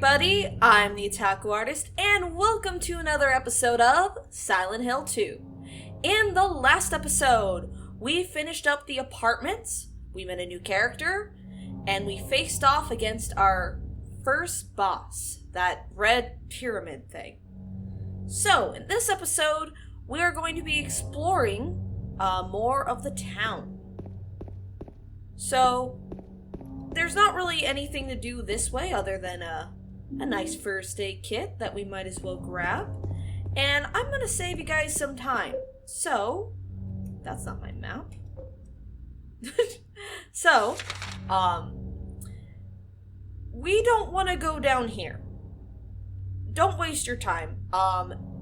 everybody, I'm the Otaku Artist, and welcome to another episode of Silent Hill 2. In the last episode, we finished up the apartments, we met a new character, and we faced off against our first boss, that red pyramid thing. So, in this episode, we are going to be exploring more of the town. So, there's not really anything to do this way other than a nice first aid kit that we might as well grab. And I'm going to save you guys some time. So, that's not my map. So, we don't want to go down here. Don't waste your time.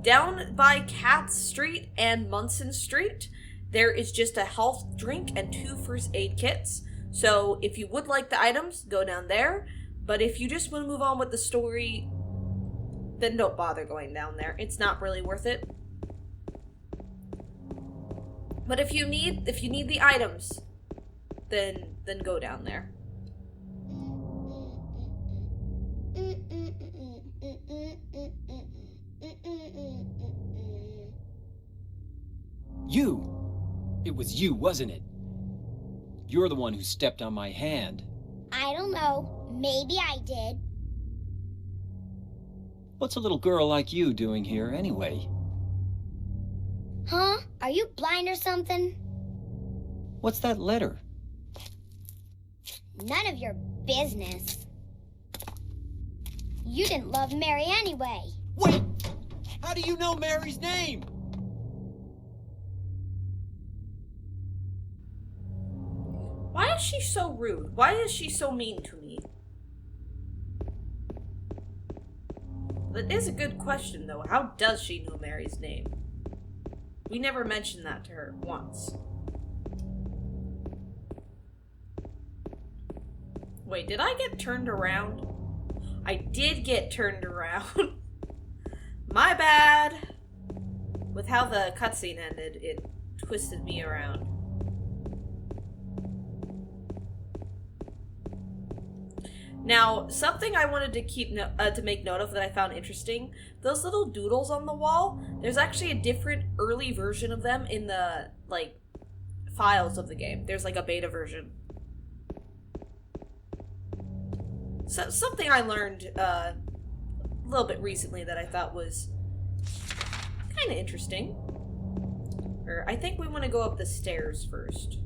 Down by Katz Street and Munson Street, there is just a health drink and 2 first aid kits. So if you would like the items, go down there. But if you just want to move on with the story, then don't bother going down there. It's not really worth it. But if you need the items, then go down there. It was you, wasn't it? You're the one who stepped on my hand. I don't know. Maybe I did. What's a little girl like you doing here, anyway? Huh? Are you blind or something? What's that letter? None of your business. You didn't love Mary anyway. Wait! How do you know Mary's name? Why is she so rude? Why is she so mean to me? That is a good question, though. How does she know Mary's name? We never mentioned that to her once. Wait, did I get turned around? I did get turned around. My bad. With how the cutscene ended, it twisted me around. Now, something I wanted to to make note of that I found interesting, those little doodles on the wall, there's actually a different early version of them in the, files of the game. There's, a beta version. So, something I learned, a little bit recently that I thought was kind of interesting. I think we want to go up the stairs first.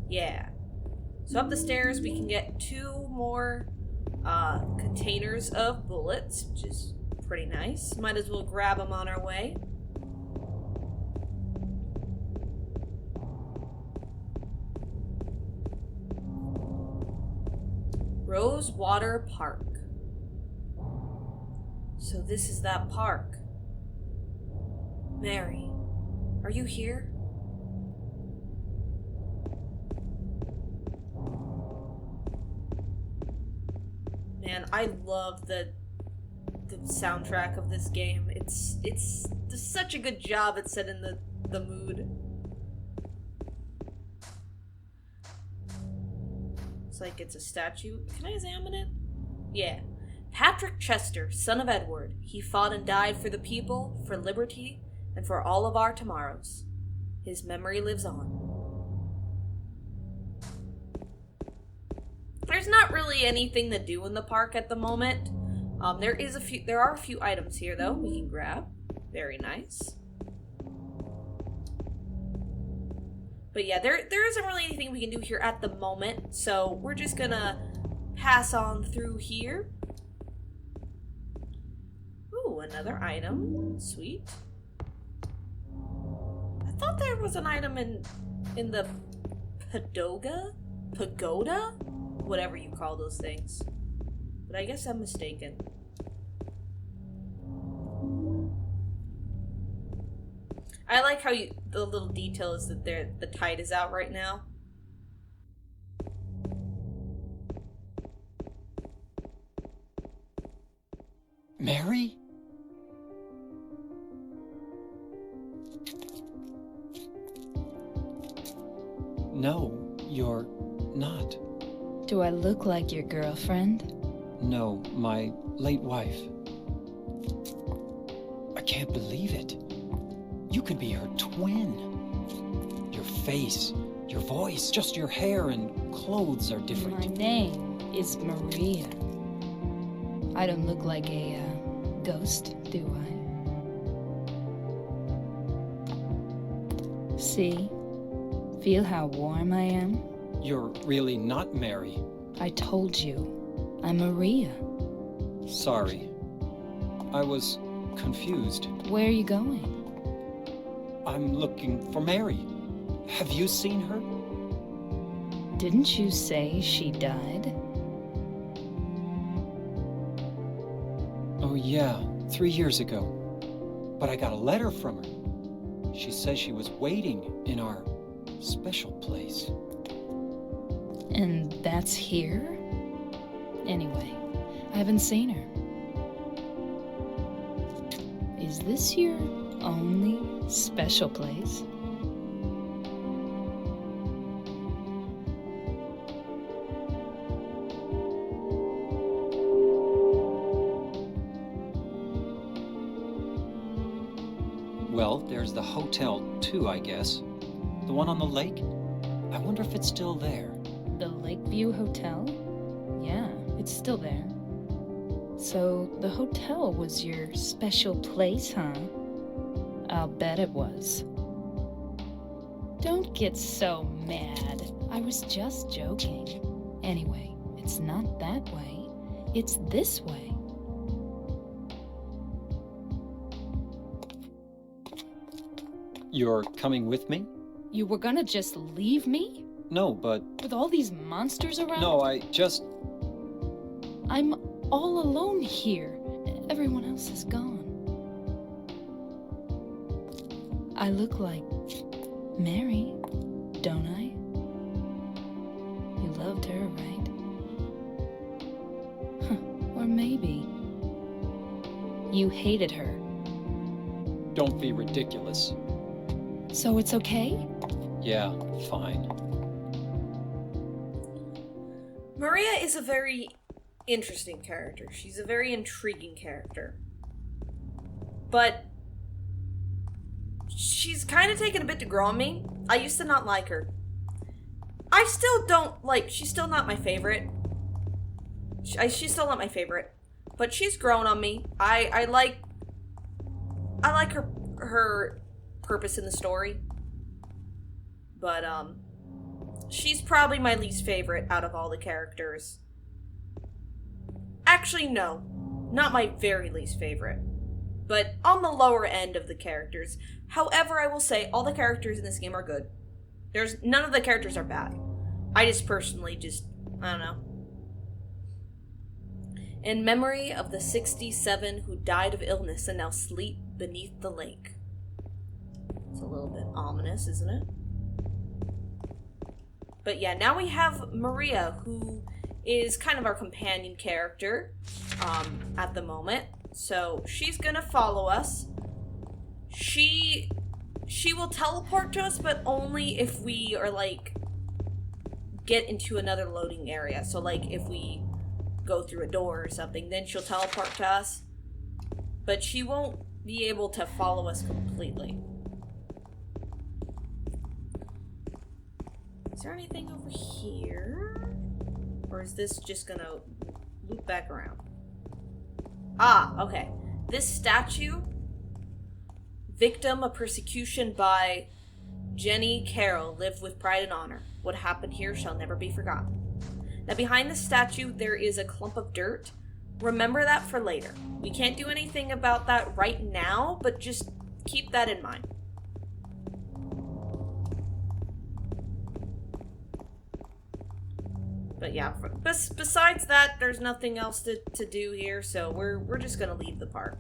Yeah. So up the stairs, we can get 2 more containers of bullets, which is pretty nice. Might as well grab them on our way. Rosewater Park. So this is that park. Mary, are you here? Man, I love the soundtrack of this game. It's such a good job at setting the mood. It's like it's a statue. Can I examine it? Yeah. Patrick Chester, son of Edward. He fought and died for the people, for liberty, and for all of our tomorrows. His memory lives on. There's not really anything to do in the park at the moment. There are a few items here though we can grab. Very nice. But yeah, there isn't really anything we can do here at the moment, so we're just gonna pass on through here. Ooh, another item. Sweet. I thought there was an item in the pagoda? Whatever you call those things. But I guess I'm mistaken. I like how the little detail is that the tide is out right now. Mary? No, you're not. Do I look like your girlfriend? No, my late wife. I can't believe it. You could be her twin. Your face, your voice, just your hair and clothes are different. My name is Maria. I don't look like a ghost, do I? See? Feel how warm I am? You're really not Mary. I told you. I'm Maria. Sorry. I was confused. Where are you going? I'm looking for Mary. Have you seen her? Didn't you say she died? Oh yeah, 3 years ago. But I got a letter from her. She says she was waiting in our special place. And that's here? Anyway, I haven't seen her. Is this your only special place? Well, there's the hotel too, I guess. The one on the lake? I wonder if it's still there. The Lakeview Hotel? Yeah, it's still there. So the hotel was your special place, huh? I'll bet it was. Don't get so mad. I was just joking. Anyway, it's not that way. It's this way. You're coming with me? You were gonna just leave me? No, but... With all these monsters around? No, I just... I'm all alone here. Everyone else is gone. I look like Mary, don't I? You loved her, right? Huh. Or maybe you hated her. Don't be ridiculous. So it's okay? Yeah, fine. Maria is a very interesting character. She's a very intriguing character. But she's kind of taken a bit to grow on me. I used to not like her. I still don't like... She's still not my favorite. She's still not my favorite. But she's grown on me. I like her purpose in the story. But, she's probably my least favorite out of all the characters. Actually, no. Not my very least favorite. But on the lower end of the characters. However, I will say all the characters in this game are good. None of the characters are bad. I just personally I don't know. In memory of the 67 who died of illness and now sleep beneath the lake. It's a little bit ominous, isn't it? But yeah, now we have Maria, who is kind of our companion character at the moment. So she's gonna follow us. She will teleport to us, but only if we are like get into another loading area. So like if we go through a door or something, then she'll teleport to us. But she won't be able to follow us completely. Is there anything over here? Or is this just gonna loop back around? Ah, okay. This statue, victim of persecution by Jenny Carroll, lived with pride and honor. What happened here shall never be forgotten. Now behind the statue, there is a clump of dirt. Remember that for later. We can't do anything about that right now, but just keep that in mind. But yeah, besides that, there's nothing else to do here, so we're just gonna leave the park.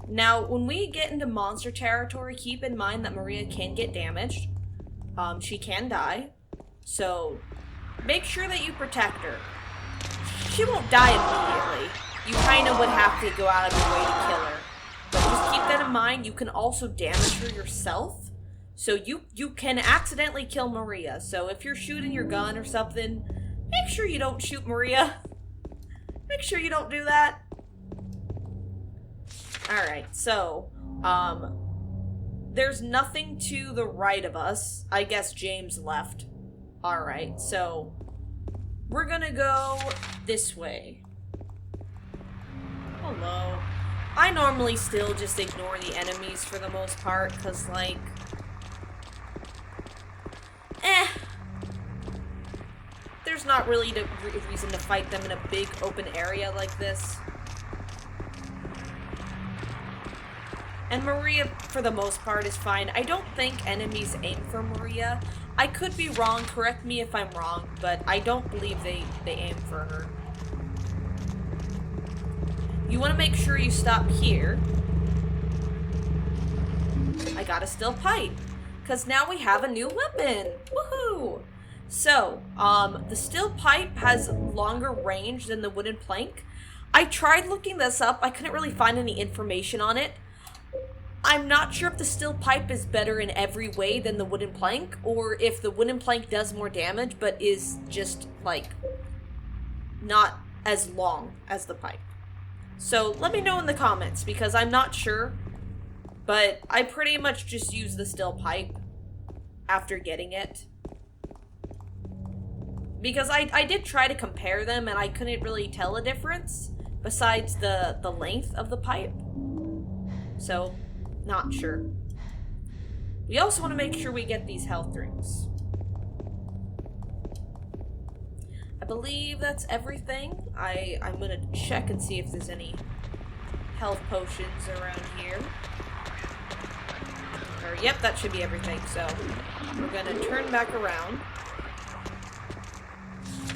Now, when we get into monster territory, keep in mind that Maria can get damaged. She can die, so make sure that you protect her. She won't die immediately. You kind of would have to go out of your way to kill her. But just keep that in mind. You can also damage her yourself. So you can accidentally kill Maria. So if you're shooting your gun or something, make sure you don't shoot Maria. Make sure you don't do that. Alright, so, there's nothing to the right of us. I guess James left. Alright, so we're gonna go this way. Hello. I normally still just ignore the enemies for the most part, because, like, there's not really a reason to fight them in a big open area like this. And Maria, for the most part, is fine. I don't think enemies aim for Maria. I could be wrong, correct me if I'm wrong, but I don't believe they aim for her. You want to make sure you stop here. I got a steel pipe, because now we have a new weapon. Woohoo! So, the steel pipe has longer range than the wooden plank. I tried looking this up. I couldn't really find any information on it. I'm not sure if the steel pipe is better in every way than the wooden plank, or if the wooden plank does more damage, but is just, like, not as long as the pipe. So, let me know in the comments, because I'm not sure, but I pretty much just use the steel pipe after getting it. Because I did try to compare them, and I couldn't really tell a difference, besides the length of the pipe. So, not sure. We also want to make sure we get these health drinks. I believe that's everything. I'm gonna check and see if there's any health potions around here. Or, yep, that should be everything. So, we're gonna turn back around.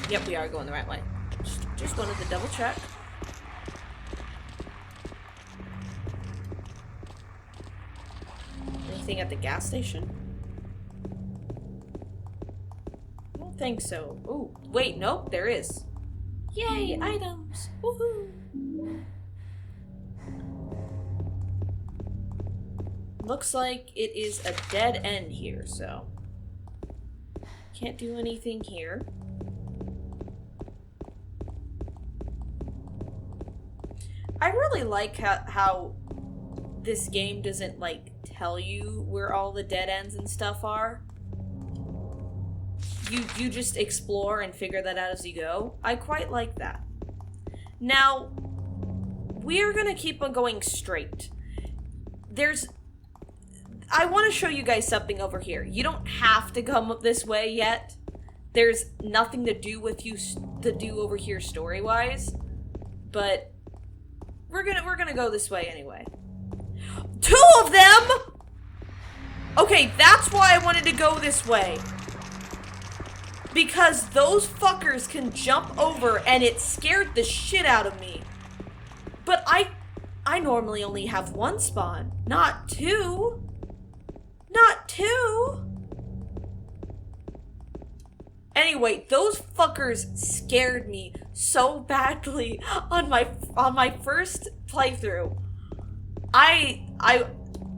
Yep, we are going the right way. Just wanted to double check. Anything at the gas station? I don't think so. Ooh, wait, nope, there is. Yay, items! Woohoo! Looks like it is a dead end here, so can't do anything here. I really like how this game doesn't, like, tell you where all the dead ends and stuff are. You just explore and figure that out as you go. I quite like that. Now, we're gonna keep on going straight. I want to show you guys something over here. You don't have to come up this way yet. There's nothing to do over here story-wise, but we're gonna go this way anyway. 2 of them! Okay, that's why I wanted to go this way. Because those fuckers can jump over, and it scared the shit out of me. But I normally only have 1 spawn, not 2. Not 2! Anyway, those fuckers scared me so badly on my first playthrough.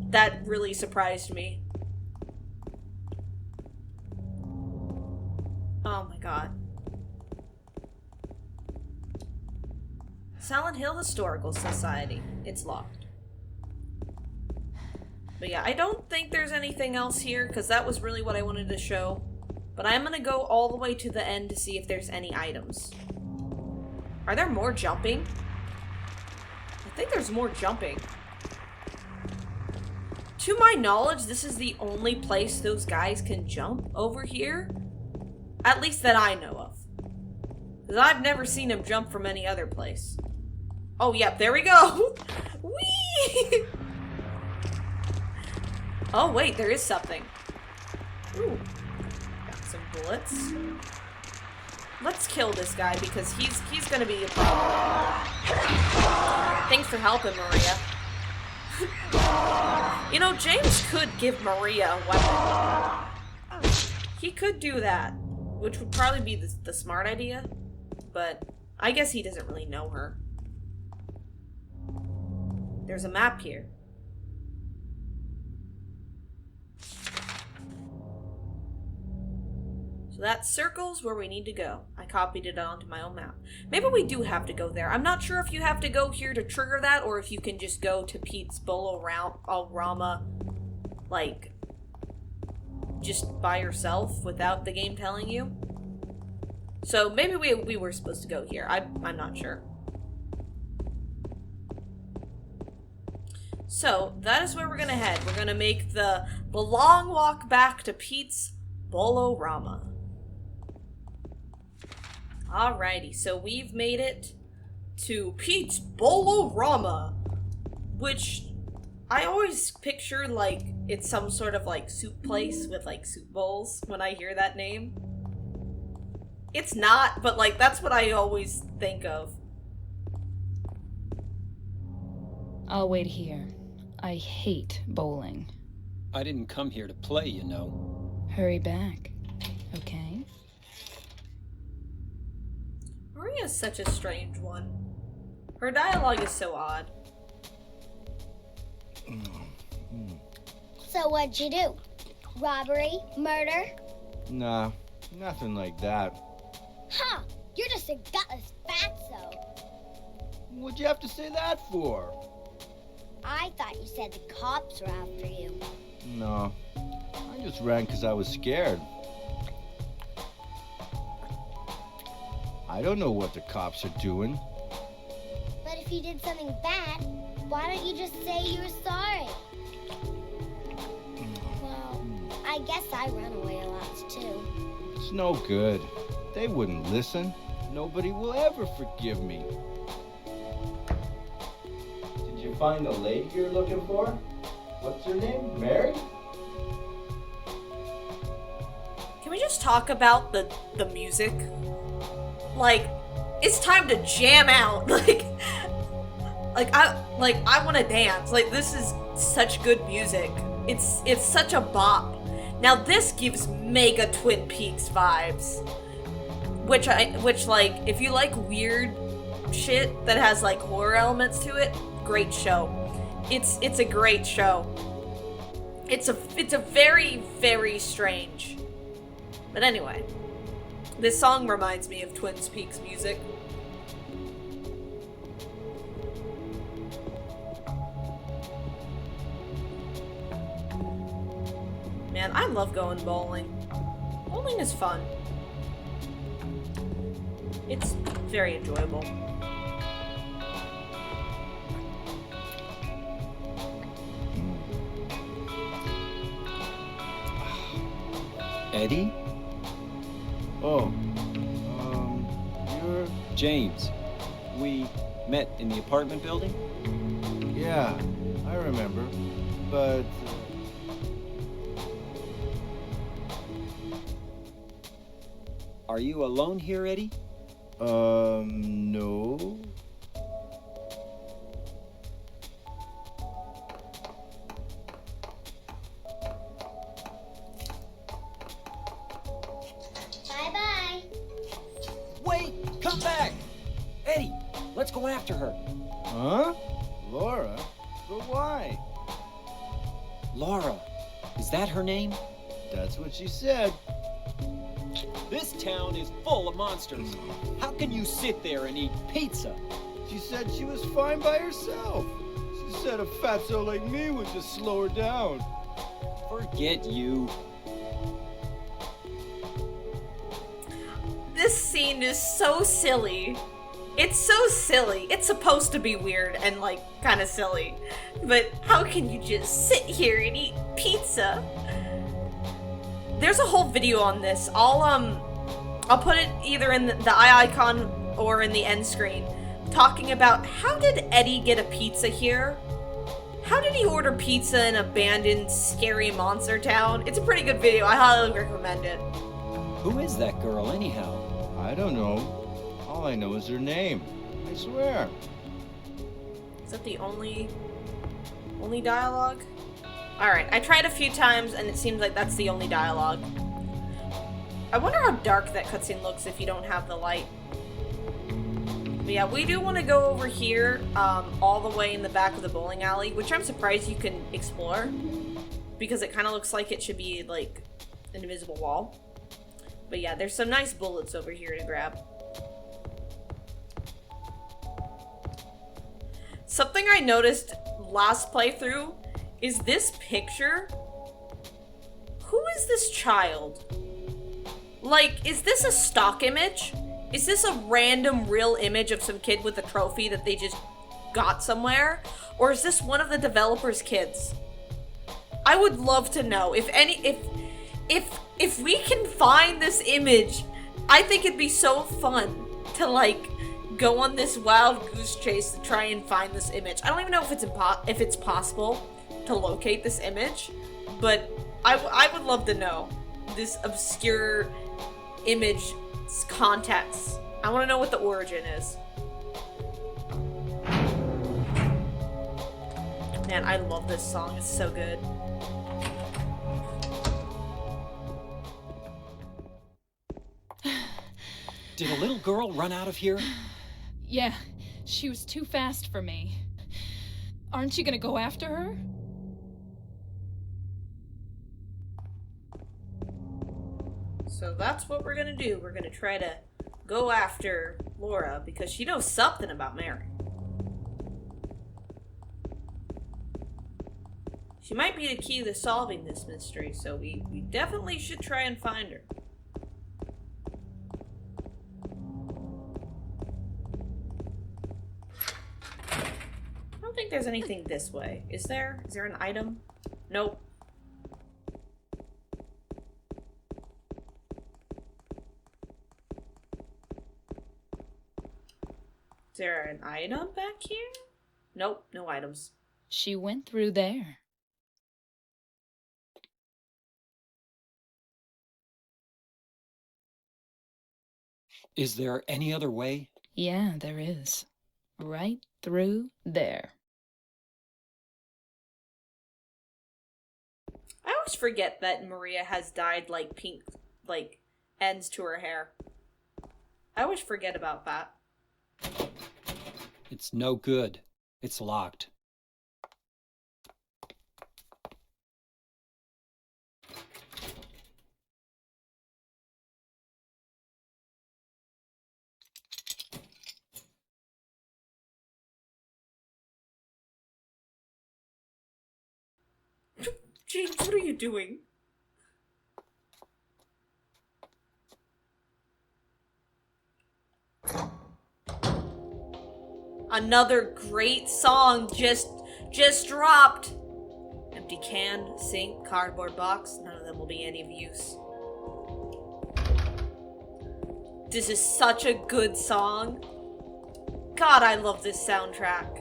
That really surprised me. Oh my god. Silent Hill Historical Society. It's locked. But yeah, I don't think there's anything else here, because that was really what I wanted to show. But I'm gonna go all the way to the end to see if there's any items. Are there more jumping? I think there's more jumping. To my knowledge, this is the only place those guys can jump over here. At least that I know of. Because I've never seen them jump from any other place. Oh, yep, there we go! Whee! Oh, wait, there is something. Ooh. Got some bullets. Let's kill this guy because he's gonna be a problem. Thanks for helping, Maria. You know, James could give Maria a weapon. He could do that, which would probably be the smart idea, but I guess he doesn't really know her. There's a map here. So that circles where we need to go. I copied it onto my own map. Maybe we do have to go there. I'm not sure if you have to go here to trigger that, or if you can just go to Pete's Bolo-Rama, like, just by yourself without the game telling you. So maybe we were supposed to go here. I'm not sure. So that is where we're gonna head. We're gonna make the long walk back to Pete's Bolo-Rama. Alrighty, so we've made it to Pete's Bolo-Rama, which I always picture like it's some sort of like soup place with like soup bowls when I hear that name. It's not, but like that's what I always think of. I'll wait here. I hate bowling. I didn't come here to play, you know. Hurry back, okay? Maria's such a strange one. Her dialogue is so odd. So what'd you do? Robbery? Murder? Nah, nothing like that. Huh, you're just a gutless fatso. What'd you have to say that for? I thought you said the cops were after you. No, I just ran because I was scared. I don't know what the cops are doing. But if you did something bad, why don't you just say you were sorry? Well, I guess I run away a lot too. It's no good. They wouldn't listen. Nobody will ever forgive me. Did you find the lady you're looking for? What's her name? Mary? Can we just talk about the music? Like, it's time to jam out. I want to dance. Like, this is such good music. It's such a bop. Now this gives mega Twin Peaks vibes. Which like, if you like weird shit that has like horror elements to it, great show. It's a great show. It's a very, very strange. But anyway, this song reminds me of Twin Peaks music. Man, I love going bowling. Bowling is fun. It's very enjoyable. Eddie? Oh, you're... James. We met in the apartment building? Yeah, I remember. But... Are you alone here, Eddie? No. Bye-bye. Wait! Come back! Eddie, let's go after her. Huh? Laura? But why? Laura. Is that her name? That's what she said. This town is full of monsters. How can you sit there and eat pizza? She said she was fine by herself. She said a fatso like me would just slow her down. Forget you. This scene is so silly. It's so silly. It's supposed to be weird and like kind of silly. But how can you just sit here and eat pizza? There's a whole video on this. I'll put it either in the eye icon or in the end screen, talking about how did Eddie get a pizza here? How did he order pizza in an abandoned, scary monster town? It's a pretty good video. I highly recommend it. Who is that girl, anyhow? I don't know. All I know is her name. I swear. Is that the only dialogue? Alright, I tried a few times and it seems like that's the only dialogue. I wonder how dark that cutscene looks if you don't have the light. But yeah, we do want to go over here, all the way in the back of the bowling alley, which I'm surprised you can explore, because it kind of looks like it should be, like, an invisible wall. But yeah, there's some nice bullets over here to grab. Something I noticed last playthrough is this picture. Who is this child? Like, is this a stock image? Is this a random real image of some kid with a trophy that they just got somewhere? Or is this one of the developers' kids? I would love to know. If we can find this image, I think it'd be so fun to, like, go on this wild goose chase to try and find this image. I don't even know if it's possible to locate this image, but I would love to know this obscure image context. I want to know what the origin is. Man, I love this song. It's so good. Did a little girl run out of here? Yeah, she was too fast for me. Aren't you gonna go after her? So that's what we're gonna do. We're gonna try to go after Laura because she knows something about Mary. She might be the key to solving this mystery, so we definitely should try and find her. I don't think there's anything this way. Is there? Is there an item? Nope. Is there an item back here? Nope, no items. She went through there. Is there any other way? Yeah, there is. Right through there. I always forget that Maria has dyed, like, pink, like, ends to her hair. I always forget about that. It's no good. It's locked. James, what are you doing? Another great song just dropped. Empty can, sink, cardboard box, none of them will be any of use. This is such a good song. God, I love this soundtrack.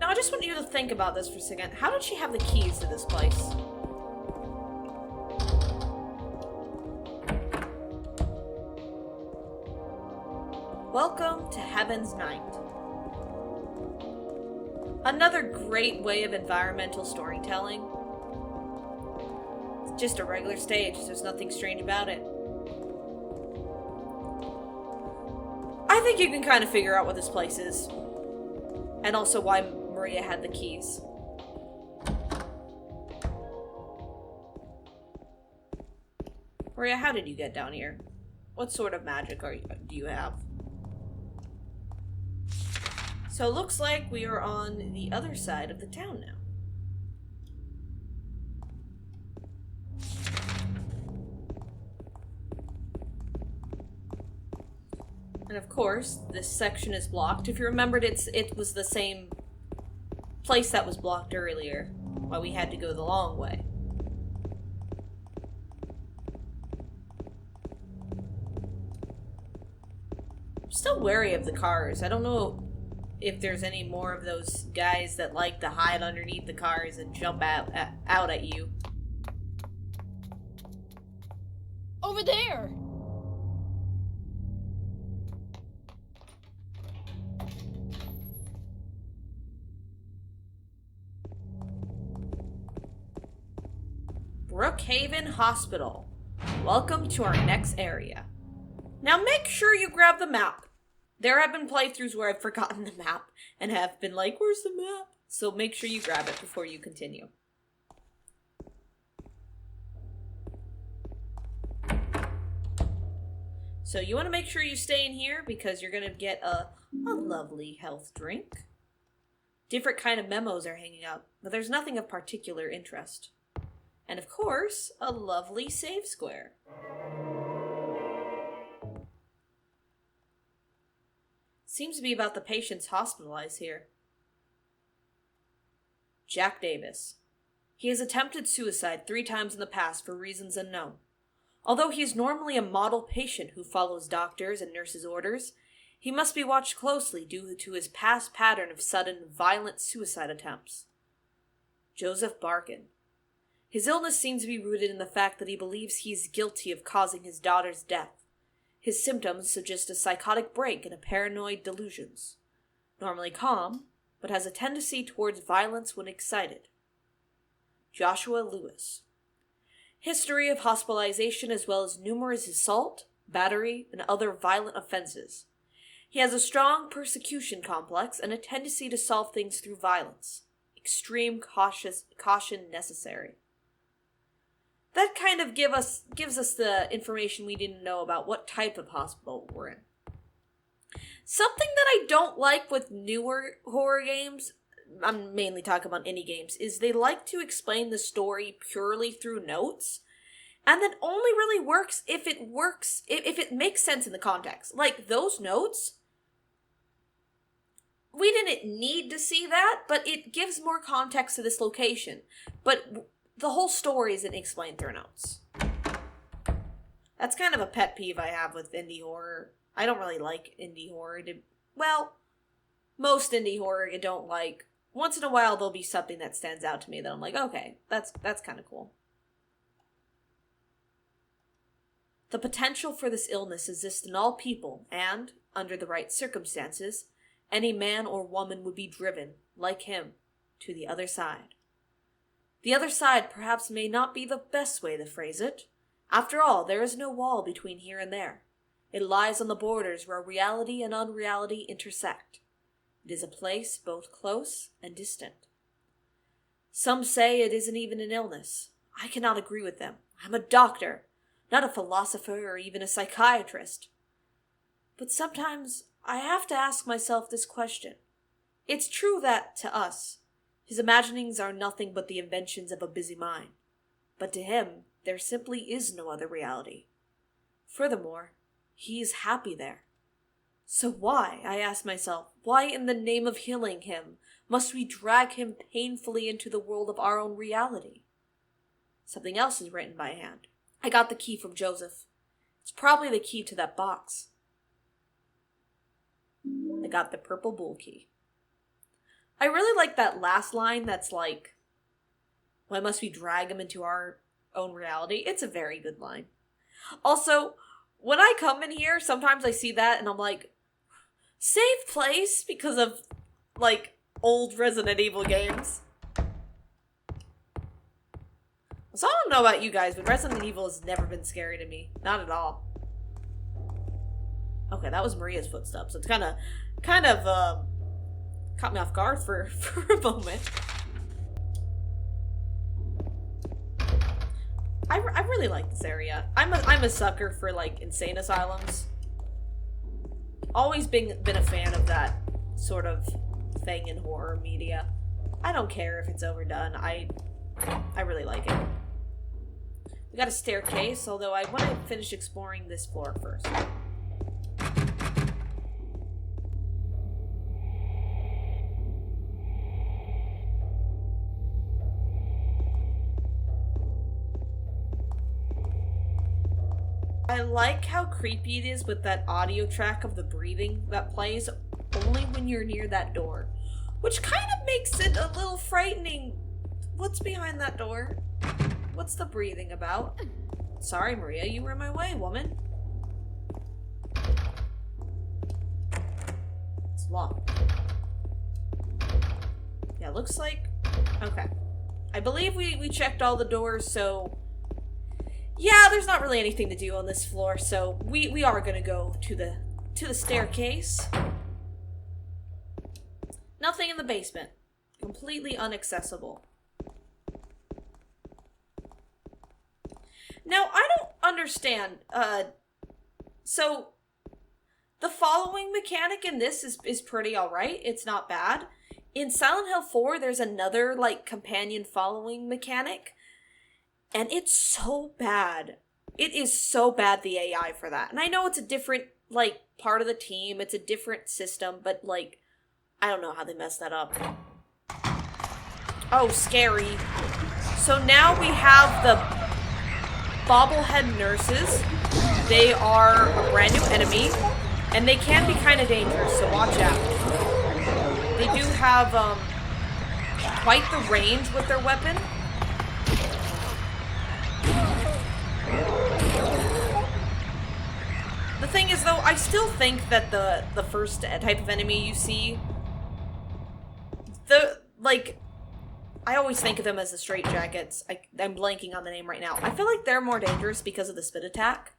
Now, I just want you to think about this for a second. How did she have the keys to this place? Welcome to Heaven's Night. Another great way of environmental storytelling. It's just a regular stage, there's nothing strange about it. I think you can kind of figure out what this place is. And also why Maria had the keys. Maria, how did you get down here? What sort of magic do you have? So it looks like we are on the other side of the town now. And of course, this section is blocked. If you remembered, it was the same place that was blocked earlier, why we had to go the long way. I'm still wary of the cars. I don't know if there's any more of those guys that like to hide underneath the cars and jump out at you. Over there! Brooke Brookhaven Hospital. Welcome to our next area. Now make sure you grab the map. There have been playthroughs where I've forgotten the map and have been like, where's the map? So make sure you grab it before you continue. So you want to make sure you stay in here because you're going to get a lovely health drink. Different kind of memos are hanging up, but there's nothing of particular interest. And of course, a lovely save square. Seems to be about the patients hospitalized here. Jack Davis. He has attempted suicide 3 times in the past for reasons unknown. Although he is normally a model patient who follows doctors' and nurses' orders, he must be watched closely due to his past pattern of sudden, violent suicide attempts. Joseph Barkin. His illness seems to be rooted in the fact that he believes he is guilty of causing his daughter's death. His symptoms suggest a psychotic break and a paranoid delusions. Normally calm, but has a tendency towards violence when excited. Joshua Lewis. History of hospitalization as well as numerous assault, battery, and other violent offenses. He has a strong persecution complex and a tendency to solve things through violence. Extreme caution necessary. That kind of gives us the information we didn't know about what type of hospital we're in. Something that I don't like with newer horror games, I'm mainly talking about indie games, is they like to explain the story purely through notes, and that only really works if it makes sense in the context. Like, those notes, we didn't need to see that, but it gives more context to this location. But the whole story isn't explained through notes. That's kind of a pet peeve I have with indie horror. I don't really like indie horror. Well, most indie horror I don't like. Once in a while there'll be something that stands out to me that I'm like, okay, that's kind of cool. The potential for this illness exists in all people, and, under the right circumstances, any man or woman would be driven, like him, to the other side. The other side perhaps may not be the best way to phrase it. After all, there is no wall between here and there. It lies on the borders where reality and unreality intersect. It is a place both close and distant. Some say it isn't even an illness. I cannot agree with them. I'm a doctor, not a philosopher or even a psychiatrist. But sometimes I have to ask myself this question. It's true that, to us, his imaginings are nothing but the inventions of a busy mind. But to him, there simply is no other reality. Furthermore, he is happy there. So why, I ask myself, why in the name of healing him must we drag him painfully into the world of our own reality? Something else is written by hand. I got the key from Joseph. It's probably the key to that box. I got the purple bull key. I really like that last line that's like, why must we drag him into our own reality? It's a very good line. Also, when I come in here, sometimes I see that and I'm like, save place, because of, like, old Resident Evil games. So I don't know about you guys, but Resident Evil has never been scary to me. Not at all. Okay, that was Maria's footsteps. It's kind of caught me off guard for a moment. I really like this area. I'm a sucker for, like, insane asylums. Always been a fan of that sort of thing in horror media. I don't care if it's overdone. I really like it. We got a staircase, although I want to finish exploring this floor first. I like how creepy it is with that audio track of the breathing that plays only when you're near that door, which kind of makes it a little frightening. What's behind that door? What's the breathing about? Sorry, Maria, you were in my way, woman. It's locked. Yeah, looks like... Okay. I believe we checked all the doors, so Yeah, there's not really anything to do on this floor, so we are gonna go to the staircase. Nothing in the basement. Completely inaccessible. Now, I don't understand, so the following mechanic in this is pretty alright. It's not bad. In Silent Hill 4, there's another, like, companion following mechanic, and it's so bad. It is so bad, the AI for that. And I know it's a different, like, part of the team, it's a different system, but, like, I don't know how they messed that up. Oh, scary. So now we have the bobblehead nurses. They are a brand new enemy, and they can be kind of dangerous, so watch out. They do have quite the range with their weapon. The thing is, though, I still think that the first type of enemy you see, I always think of them as the straitjackets. I'm blanking on the name right now. I feel like they're more dangerous because of the spit attack.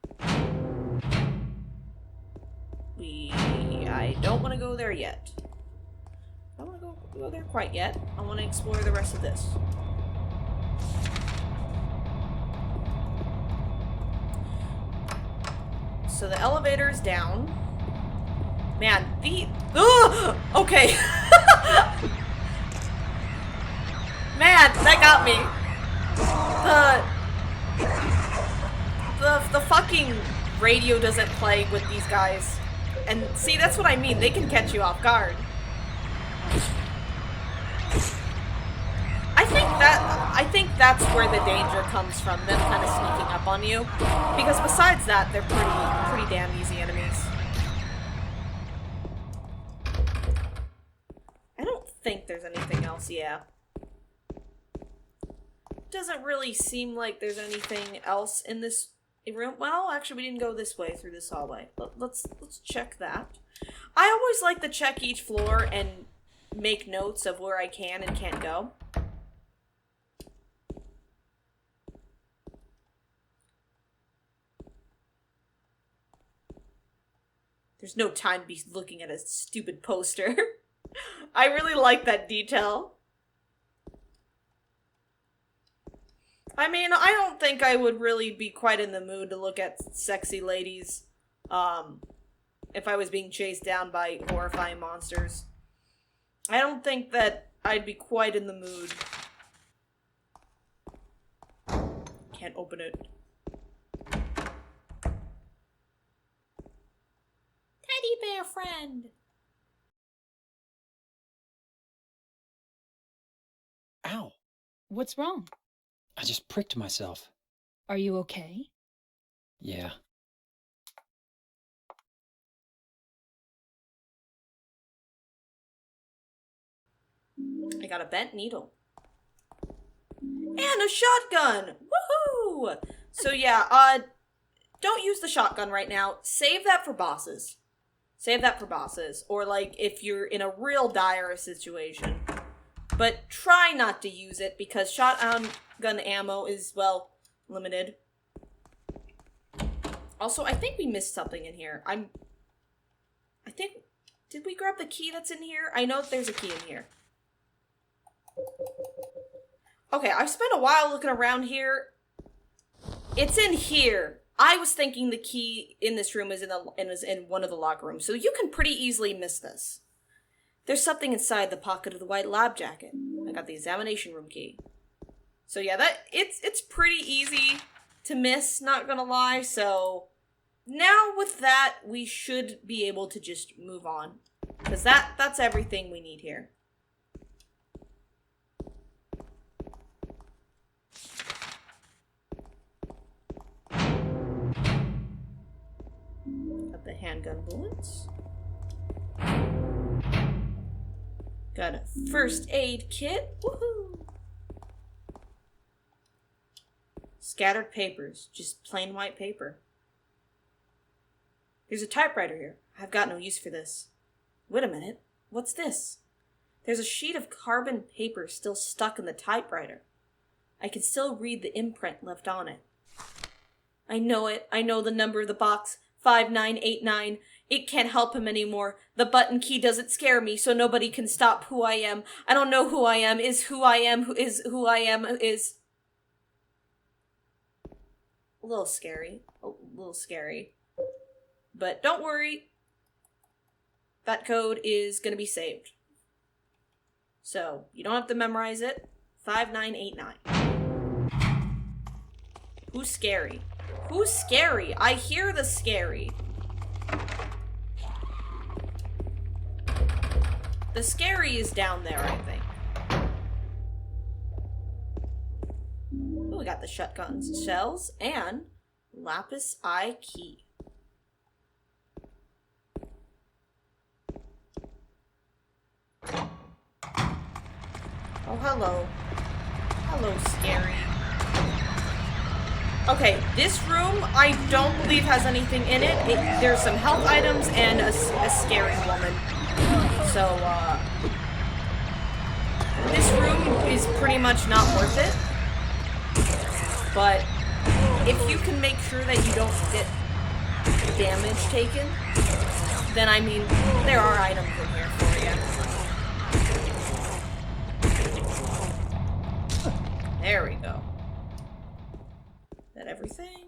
I don't want to go there yet. I don't want to go there quite yet. I want to explore the rest of this. So the elevator is down. Man, okay. Man, that got me. The fucking radio doesn't play with these guys. And see, that's what I mean. They can catch you off guard. I think that's where the danger comes from, them kind of sneaking up on you. Because besides that, they're pretty damn easy enemies. I don't think there's anything else, yeah. Doesn't really seem like there's anything else in this room. Well, actually, we didn't go this way through this hallway. Let's check that. I always like to check each floor and make notes of where I can and can't go. There's no time to be looking at a stupid poster. I really like that detail. I mean, I don't think I would really be quite in the mood to look at sexy ladies, if I was being chased down by horrifying monsters. I don't think that I'd be quite in the mood. Can't open it. Teddy bear friend! Ow. What's wrong? I just pricked myself. Are you okay? Yeah. I got a bent needle. And a shotgun! Woohoo! So yeah, don't use the shotgun right now. Save that for bosses. Save that for bosses. Or, like, if you're in a real dire situation. But try not to use it, because shotgun ammo is, well, limited. Also, I think we missed something in here. Did we grab the key that's in here? I know there's a key in here. Okay, I've spent a while looking around here. It's in here. I was thinking the key in this room is in one of the locker rooms, so you can pretty easily miss this. There's something inside the pocket of the white lab jacket. I got the examination room key. So yeah, it's pretty easy to miss, not gonna lie, so now with that, we should be able to just move on. Because that's everything we need here. Got the handgun bullets. Got a first aid kit. Woohoo! Scattered papers. Just plain white paper. There's a typewriter here. I've got no use for this. Wait a minute. What's this? There's a sheet of carbon paper still stuck in the typewriter. I can still read the imprint left on it. I know it. I know the number of the box. 5989. It can't help him anymore. The button key doesn't scare me, so nobody can stop who I am. I don't know who I am. Is who I am. Who is who I am. Is... A little scary. A little scary. But don't worry. That code is going to be saved. So, you don't have to memorize it. 5989. Who's scary? Who's scary? I hear the scary. The scary is down there, I think. Ooh, we got the shotguns, shells, and lapis eye key. Oh, hello. Hello, scary. Okay, this room, I don't believe has anything in it. There's some health items and a scary woman. So, this room is pretty much not worth it. But if you can make sure that you don't get damage taken, then, I mean, there are items in here for you. There we go. Is that everything?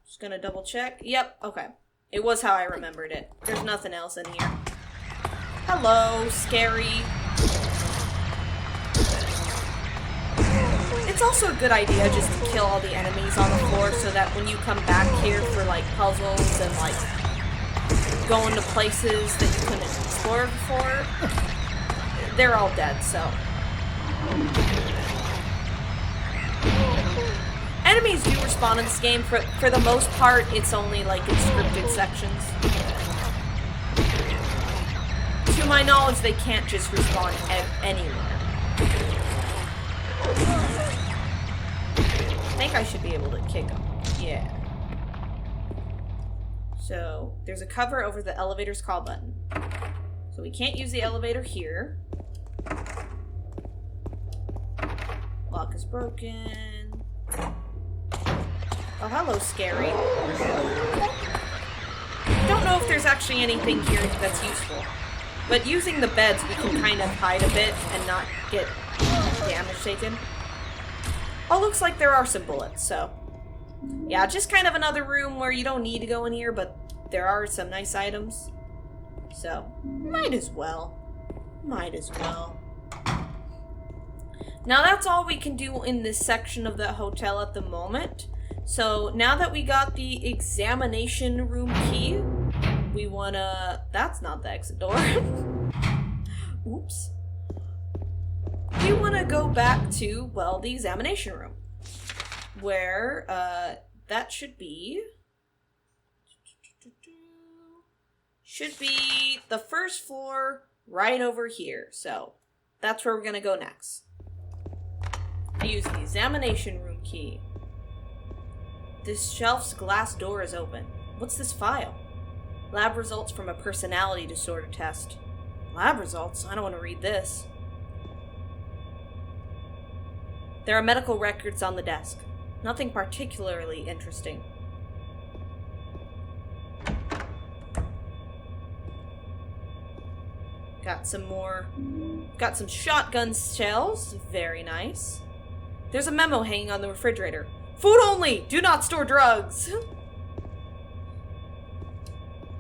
Just gonna double check. Yep, okay. It was how I remembered it. There's nothing else in here. Hello, scary. It's also a good idea just to kill all the enemies on the floor so that when you come back here for like puzzles and like going to places that you couldn't explore before, they're all dead, so. Enemies do respawn in this game. For the most part, it's only like in scripted sections. To my knowledge, they can't just respawn anywhere. I think I should be able to kick them. Yeah. So, there's a cover over the elevator's call button. So we can't use the elevator here. Lock is broken. Oh, hello, scary. Don't know if there's actually anything here that's useful. But using the beds, we can kind of hide a bit and not get damage taken. Oh, looks like there are some bullets, so. Yeah, just kind of another room where you don't need to go in here, but there are some nice items. So, might as well. Might as well. Now that's all we can do in this section of the hotel at the moment. So now that we got the examination room key, we wanna... That's not the exit door. Oops. We wanna go back to, well, the examination room. Where, that should be... Should be the first floor right over here. So that's where we're gonna go next. I use the examination room key. This shelf's glass door is open. What's this file? Lab results from a personality disorder test. Lab results? I don't want to read this. There are medical records on the desk. Nothing particularly interesting. Got some shotgun shells. Very nice. There's a memo hanging on the refrigerator. Food only! Do not store drugs!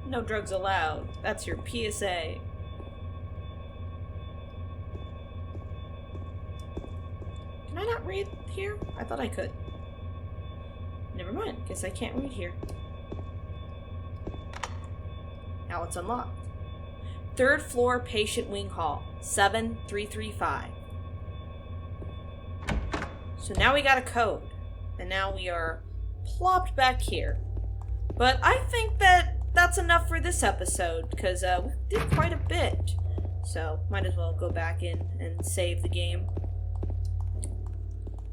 No drugs allowed. That's your PSA. Can I not read here? I thought I could. Never mind. Guess I can't read here. Now it's unlocked. 3rd floor patient wing hall. 7335. So now we got a code. And now we are plopped back here. But I think that that's enough for this episode, because we did quite a bit. So, might as well go back in and save the game.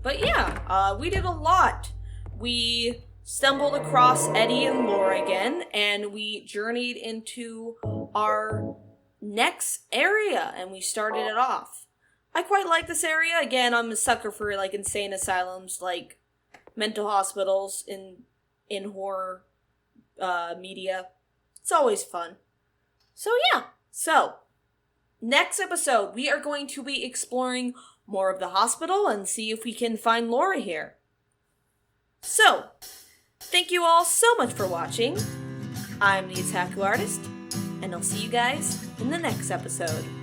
But yeah, we did a lot. We stumbled across Eddie and Laura again, and we journeyed into our next area, and we started it off. I quite like this area. Again, I'm a sucker for, like, insane asylums, like... mental hospitals in horror media. It's always fun. So yeah. So, next episode, we are going to be exploring more of the hospital and see if we can find Laura here. So, thank you all so much for watching. I'm the Otaku Artist, and I'll see you guys in the next episode.